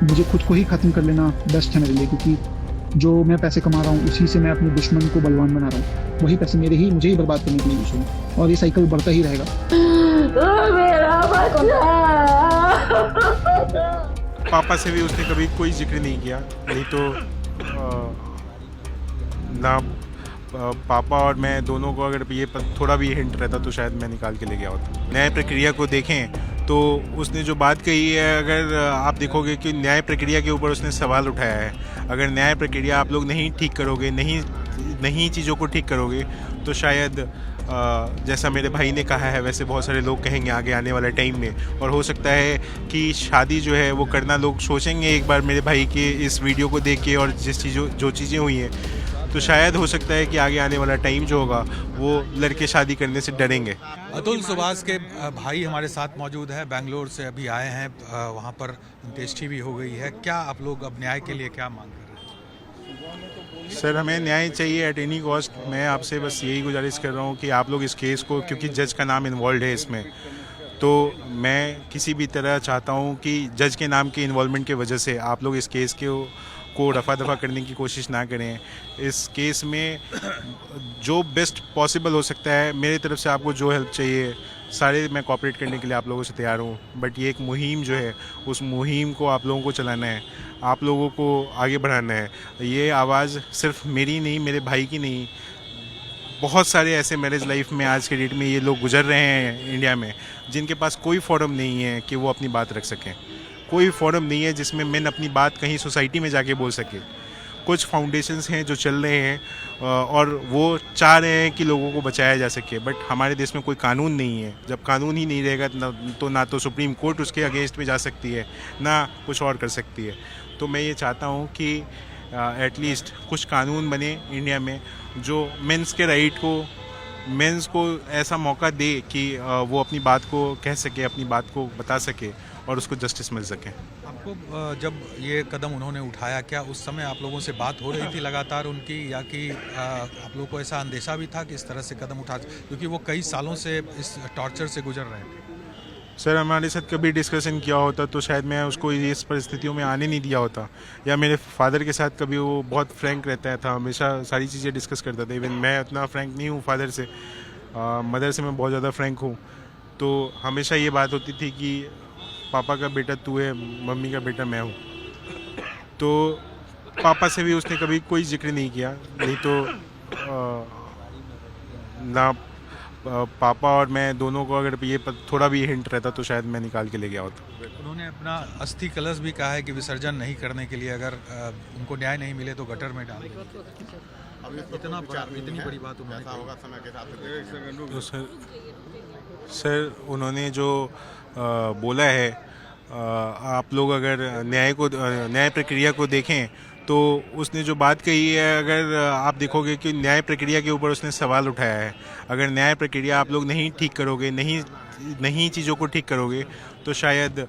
मुझे खुद को ही ख़त्म कर लेना बेस्ट है मेरे लिए, क्योंकि जो मैं पैसे कमा रहा हूँ उसी से मैं अपने दुश्मन को बलवान बना रहा हूँ। वही पैसे मुझे ही बर्बाद करने के लिए यूज़ होंगे और ये साइकिल बढ़ता ही रहेगा। मेरा बच्चा। पापा से भी उसने कभी कोई जिक्र नहीं किया, नहीं तो ना पापा और मैं दोनों को अगर ये थोड़ा भी हिंट रहता तो शायद मैं निकाल के ले गया होता। न्याय प्रक्रिया को देखें तो उसने जो बात कही है, अगर आप देखोगे कि न्याय प्रक्रिया के ऊपर उसने सवाल उठाया है। अगर न्याय प्रक्रिया आप लोग नहीं ठीक करोगे, नहीं चीज़ों को ठीक करोगे तो शायद जैसा मेरे भाई ने कहा है वैसे बहुत सारे लोग कहेंगे आगे आने वाले टाइम में। और हो सकता है कि शादी जो है वो करना लोग सोचेंगे एक बार मेरे भाई के इस वीडियो को देख के, और जो चीज़ें हुई हैं, तो शायद हो सकता है कि आगे आने वाला टाइम जो होगा वो लड़के शादी करने से डरेंगे। अतुल सुभाष के भाई हमारे साथ मौजूद है, बेंगलोर से अभी आए हैं, वहाँ पर अंत्येष्टि भी हो गई है। क्या आप लोग अब न्याय के लिए क्या मांग कर रहे हैं? सर, हमें न्याय चाहिए एट एनी कॉस्ट। मैं आपसे बस यही गुजारिश कर रहा हूँ कि आप लोग इस केस को, क्योंकि जज का नाम इन्वॉल्व है इसमें, तो मैं किसी भी तरह चाहता हूँ कि जज के नाम के इन्वॉल्वमेंट की वजह से आप लोग इस केस को रफा दफा करने की कोशिश ना करें। इस केस में जो बेस्ट पॉसिबल हो सकता है, मेरी तरफ से आपको जो हेल्प चाहिए सारे मैं कोऑपरेट करने के लिए आप लोगों से तैयार हूँ। बट ये एक मुहिम जो है, उस मुहिम को आप लोगों को चलाना है, आप लोगों को आगे बढ़ाना है। ये आवाज़ सिर्फ मेरी नहीं, मेरे भाई की नहीं, बहुत सारे ऐसे मैरिज लाइफ में आज के डेट में ये लोग गुजर रहे हैं इंडिया में, जिनके पास कोई फोरम नहीं है कि वो अपनी बात रख सकें। कोई फोरम नहीं है जिसमें मैन अपनी बात कहीं सोसाइटी में जाके बोल सके। कुछ फाउंडेशंस हैं जो चल रहे हैं और वो चाह रहे हैं कि लोगों को बचाया जा सके, बट हमारे देश में कोई कानून नहीं है। जब कानून ही नहीं रहेगा तो ना तो सुप्रीम कोर्ट उसके अगेंस्ट में जा सकती है, ना कुछ और कर सकती है। तो मैं ये चाहता हूँ कि एटलीस्ट कुछ कानून बने इंडिया में जो मेंस के राइट को, मेंस को ऐसा मौका दे कि वो अपनी बात को कह सके, अपनी बात को बता सके और उसको जस्टिस मिल सके। आपको जब ये कदम उन्होंने उठाया, क्या उस समय आप लोगों से बात हो रही थी लगातार उनकी, या कि आप लोगों को ऐसा अंदेशा भी था कि इस तरह से कदम उठा, क्योंकि वो कई सालों से इस टॉर्चर से गुजर रहे थे? सर, हमारे साथ कभी डिस्कशन किया होता तो शायद मैं उसको इस परिस्थितियों में आने नहीं दिया होता, या मेरे फादर के साथ कभी वो बहुत फ्रैंक रहता था, हमेशा सारी चीज़ें डिस्कस करता था। इवन मैं उतना फ्रैंक नहीं हूँ फादर से, मदर से मैं बहुत ज़्यादा फ्रैंक हूँ। तो हमेशा ये बात होती थी कि पापा का बेटा तू है, मम्मी का बेटा मैं हूँ। तो पापा से भी उसने कभी कोई जिक्र नहीं किया, नहीं तो ना पापा और मैं दोनों को अगर ये थोड़ा भी हिंट रहता तो शायद मैं निकाल के ले गया होता। उन्होंने अपना अस्थि कलश भी कहा है कि विसर्जन नहीं करने के लिए अगर उनको न्याय नहीं मिले तो गटर में डाल देंगे। इतनी बड़ी बात उन्होंने कही। तो सर उन्होंने जो बोला है, आप लोग अगर न्याय प्रक्रिया को देखें तो उसने जो बात कही है, अगर आप देखोगे कि न्याय प्रक्रिया के ऊपर उसने सवाल उठाया है। अगर न्याय प्रक्रिया आप लोग नहीं ठीक करोगे, नहीं चीज़ों को ठीक करोगे तो शायद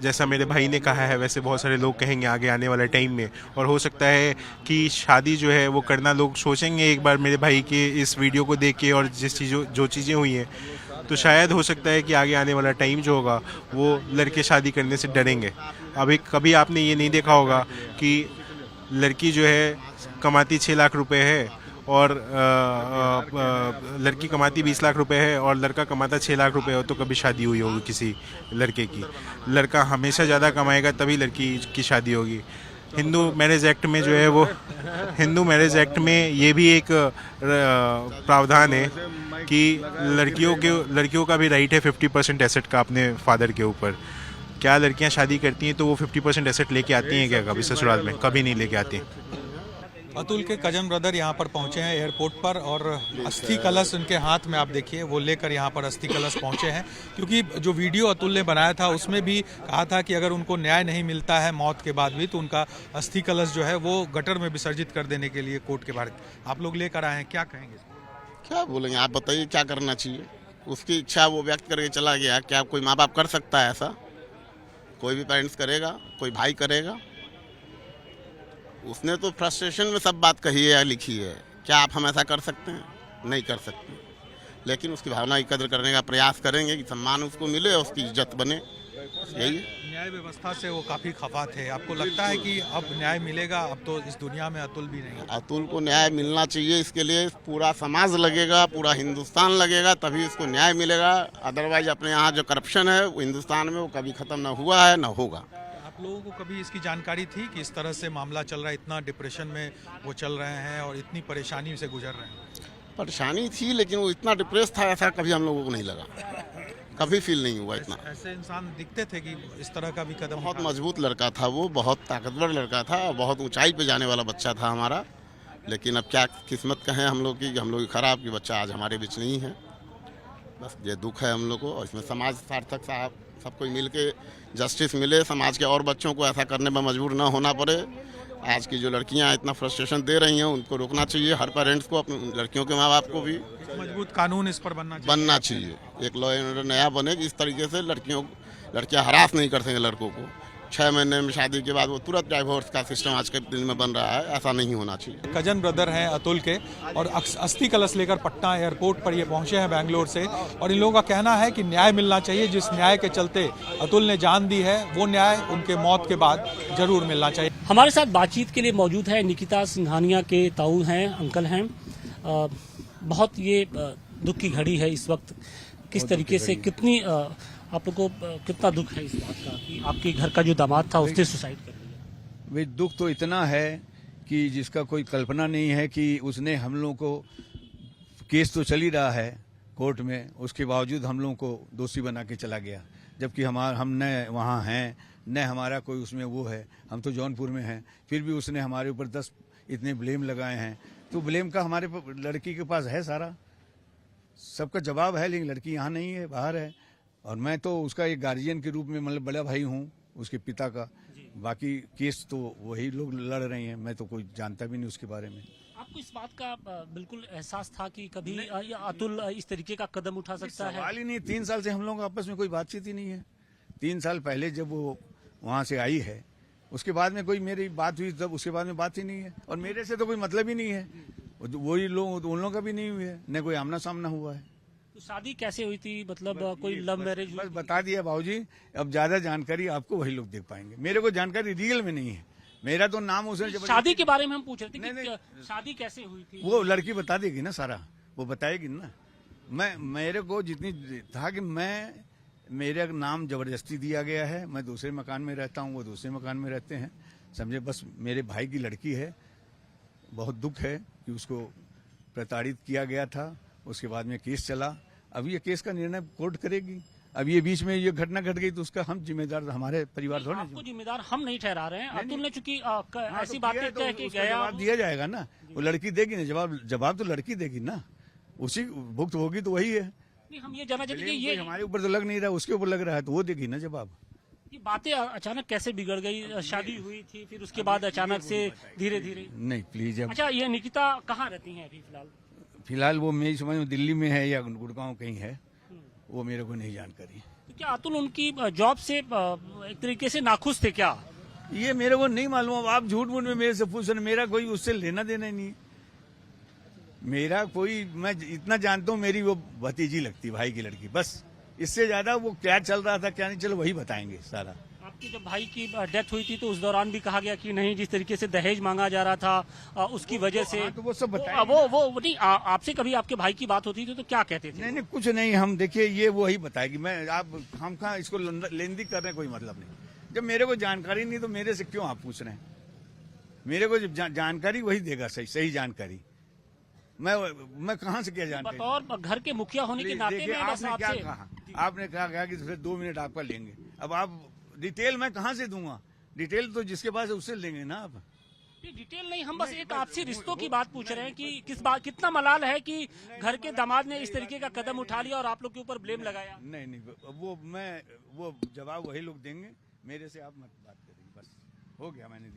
जैसा मेरे भाई ने कहा है वैसे बहुत सारे लोग कहेंगे आगे आने वाले टाइम में। और हो सकता है कि शादी जो है वो करना लोग सोचेंगे एक बार मेरे भाई के इस वीडियो को देख के, और जो चीज़ें हुई हैं, तो शायद हो सकता है कि आगे आने वाला टाइम जो होगा वो लड़के शादी करने से डरेंगे। अभी कभी आपने ये नहीं देखा होगा कि लड़की जो है कमाती 6 लाख रुपए है और लड़की कमाती 20 लाख रुपए है और लड़का कमाता 6 लाख रुपए हो, तो कभी शादी हुई होगी किसी लड़के की? लड़का हमेशा ज़्यादा कमाएगा तभी लड़की की शादी होगी। हिंदू मैरिज एक्ट में जो है वो, हिंदू मैरिज एक्ट में ये भी एक प्रावधान है कि लड़कियों का भी राइट है 50% एसेट का अपने फादर के ऊपर। क्या लड़कियां शादी करती हैं तो वो 50% एसेट लेके आती हैं क्या कभी ससुराल में? कभी नहीं लेके आती। अतुल के कजन ब्रदर यहाँ पर पहुँचे हैं एयरपोर्ट पर, और अस्थि कलश उनके हाथ में आप देखिए वो लेकर यहाँ पर अस्थि कलश पहुँचे हैं, क्योंकि जो वीडियो अतुल ने बनाया था उसमें भी कहा था कि अगर उनको न्याय नहीं मिलता है मौत के बाद भी, तो उनका अस्थि कलश जो है वो गटर में विसर्जित कर देने के लिए कोर्ट के बाहर आप लोग लेकर आए हैं। क्या कहेंगे? क्या बोलेंगे, आप बताइए क्या करना चाहिए। उसकी इच्छा वो व्यक्त करके चला गया। क्या कोई माँ बाप कर सकता है ऐसा? कोई भी पेरेंट्स करेगा? कोई भाई करेगा? उसने तो फ्रस्ट्रेशन में सब बात कही है या लिखी है। क्या आप हम ऐसा कर सकते हैं? नहीं कर सकते। लेकिन उसकी भावना की कदर करने का प्रयास करेंगे कि सम्मान उसको मिले और उसकी इज्जत बने। यही है। न्याय न्याय व्यवस्था से वो काफी खफा थे। आपको लगता है कि अब न्याय मिलेगा? अब तो इस दुनिया में अतुल भी नहीं है। अतुल को न्याय मिलना चाहिए, इसके लिए पूरा समाज लगेगा, पूरा हिंदुस्तान लगेगा, तभी उसको न्याय मिलेगा। अदरवाइज अपने यहाँ जो करप्शन है वो हिंदुस्तान में वो कभी खत्म ना हुआ है ना होगा। आप लोगों को कभी इसकी जानकारी थी कि इस तरह से मामला चल रहा है, इतना डिप्रेशन में वो चल रहे हैं और इतनी परेशानी से गुजर रहे हैं? परेशानी थी, लेकिन वो इतना डिप्रेस था ऐसा कभी हम लोगों को नहीं लगा, कभी फील नहीं हुआ इतना। ऐसे इंसान दिखते थे कि इस तरह का भी कदम बहुत मजबूत लड़का था वो, बहुत ताकतवर लड़का था और बहुत ऊंचाई पे जाने वाला बच्चा था हमारा। लेकिन अब क्या किस्मत कहें हम लोग की, हम लोग की खराब कि बच्चा आज हमारे बीच नहीं है। बस ये दुख है हम लोग को, और इसमें समाज सार्थक साहब सबको मिल के जस्टिस मिले, समाज के और बच्चों को ऐसा करने में मजबूर ना होना पड़े। आज की जो लड़कियां इतना फ्रस्ट्रेशन दे रही हैं उनको रोकना चाहिए, हर पेरेंट्स को, अपने लड़कियों के माँ बाप को भी मजबूत कानून इस पर बनना चाहिए। एक लॉ एंड ऑर्डर नया बने कि इस तरीके से लड़कियां हरास नहीं कर सकें लड़कों को। 6 महीने में शादी के बाद वो तुरंत डाइवोर्स का सिस्टम आज के दिन में बन रहा है, ऐसा नहीं होना चाहिए। कजन ब्रदर हैं अतुल के और अस्थि कलश लेकर पटना एयरपोर्ट पर ये पहुंचे हैं बेंगलोर से, और इन लोगों का कहना है कि न्याय मिलना चाहिए। जिस न्याय के चलते अतुल ने जान दी है वो न्याय उनके मौत के बाद जरूर मिलना चाहिए। हमारे साथ बातचीत के लिए मौजूद है निकिता सिंघानिया के ताऊ हैं, अंकल हैं। बहुत ये दुख की घड़ी है इस वक्त, किस तरीके से कितनी आप लोग को कितना दुख है इस बात का कि आपके घर का जो दामाद था उसने सुसाइड कर लिया? वे दुख तो इतना है कि जिसका कोई कल्पना नहीं है कि उसने हम लोगों को, केस तो चल ही रहा है कोर्ट में, उसके बावजूद हम लोगों को दोषी बना के चला गया, जबकि हम न वहाँ हैं न हमारा कोई उसमें वो है। हम तो जौनपुर में हैं, फिर भी उसने हमारे ऊपर 10 इतने ब्लेम लगाए हैं। तो ब्लेम का हमारे लड़की के पास है, सारा सबका जवाब है, लेकिन लड़की यहाँ नहीं है, बाहर है। और मैं तो उसका एक गार्जियन के रूप में मतलब बड़ा भाई हूँ उसके पिता का। बाकी केस तो वही लोग लड़ रहे हैं, मैं तो कोई जानता भी नहीं उसके बारे में। आपको इस बात का बिल्कुल एहसास था कि कभी अतुल इस तरीके का कदम उठा सकता है? सवाल ही नहीं। 3 साल से हम लोग आपस में कोई बातचीत ही नहीं है। 3 साल पहले जब वो वहाँ से आई है, उसके बाद में कोई मेरी बात हुई, तब उसके बाद में बात ही नहीं है। और मेरे से तो कोई मतलब ही नहीं है, वही लोग, उन लोगों का भी नहीं हुआ है, न कोई आमना सामना हुआ है। तो शादी कैसे हुई थी? मतलब कोई लव मैरिज? बस बता दिया बाबूजी, अब ज्यादा जानकारी आपको वही लोग देख पाएंगे, मेरे को जानकारी रियल में नहीं है। मेरा तो नाम उसने शादी के बारे में हम पूछ रहे थे कि शादी कैसे हुई थी? वो लड़की बता देगी ना, सारा वो बताएगी ना। मेरे को जितनी था कि मेरा नाम जबरदस्ती दिया गया है, मैं दूसरे मकान में रहता हूँ, वो दूसरे मकान में रहते हैं, समझे। बस मेरे भाई की लड़की है, बहुत दुख है कि उसको प्रताड़ित किया गया था। उसके बाद में केस चला, अब ये केस का निर्णय कोर्ट करेगी। अब ये बीच में ये घटना घट गई तो उसका हम जिम्मेदार, हमारे परिवार थोड़े। आपको जिम्मेदार हम नहीं ठहरा रहे हैं। अतुल ने चूंकि ऐसी बातें कह के गया, जवाब दिया जाएगा ना, वो लड़की देगी ना जवाब तो लड़की देगी ना, उसी भुक्त होगी तो वही है। नहीं, हम ये जानना चाहते हैं कि ये हमारे ऊपर तो लग नहीं रहा, उसके ऊपर लग रहा है, तो वो देगी ना जवाब। ये बातें अचानक कैसे बिगड़ गई? शादी हुई थी, फिर उसके बाद अचानक से धीरे धीरे। नहीं प्लीज। अच्छा, ये निकिता कहाँ रहती हैं अभी फिलहाल? फिलहाल वो मेरी समझ में दिल्ली में है या गुड़गांव कहीं है, वो मेरे को नहीं जानकारी। तो क्या अतुल उनकी जॉब से एक तरीके से नाखुश थे क्या? ये मेरे को नहीं मालूम। आप झूठ मूठ में मेरे से पूछ रहे, मेरा कोई उससे लेना देना ही नहीं। मेरा कोई, मैं इतना जानता हूँ, मेरी वो भतीजी लगती, भाई की लड़की, बस। इससे ज्यादा वो क्या चल रहा था क्या नहीं, चलो वही बताएंगे सारा। आपकी जब भाई की डेथ हुई थी तो उस दौरान भी कहा गया कि नहीं, जिस तरीके से दहेज मांगा जा रहा था उसकी वजह से, तो वो सब बताएंगे। वो नहीं, आपसे कभी आपके भाई की बात होती थी तो क्या कहते थे? नहीं कुछ नहीं, हम देखिए ये वही बताएगी। हम कहाँ इसको लेंदी कर रहे हैं, कोई मतलब नहीं। जब मेरे को जानकारी नहीं तो मेरे से क्यों आप पूछ रहे हैं? मेरे को जब जानकारी वही देगा, सही जानकारी। मैं कहाँ से क्या जानकारी? बतौर घर के मुखिया होने के नाते में आपने क्या कहा? आपने कहा कि सिर्फ 2 मिनट आपका लेंगे। अब आप डिटेल मैं कहाँ से दूंगा? डिटेल तो जिसके पास है उससे लेंगे ना आप। डिटेल नहीं, हम बस एक आपसी रिश्तों की बात पूछ रहे हैं कि कितना मलाल है कि घर के दामाद ने इस तरीके का कदम उठा लिया और आप लोग के ऊपर ब्लेम लगाया। नहीं, वो जवाब वही लोग देंगे, मेरे से आप मत बात करेंगे, बस हो गया, मैंने दिया।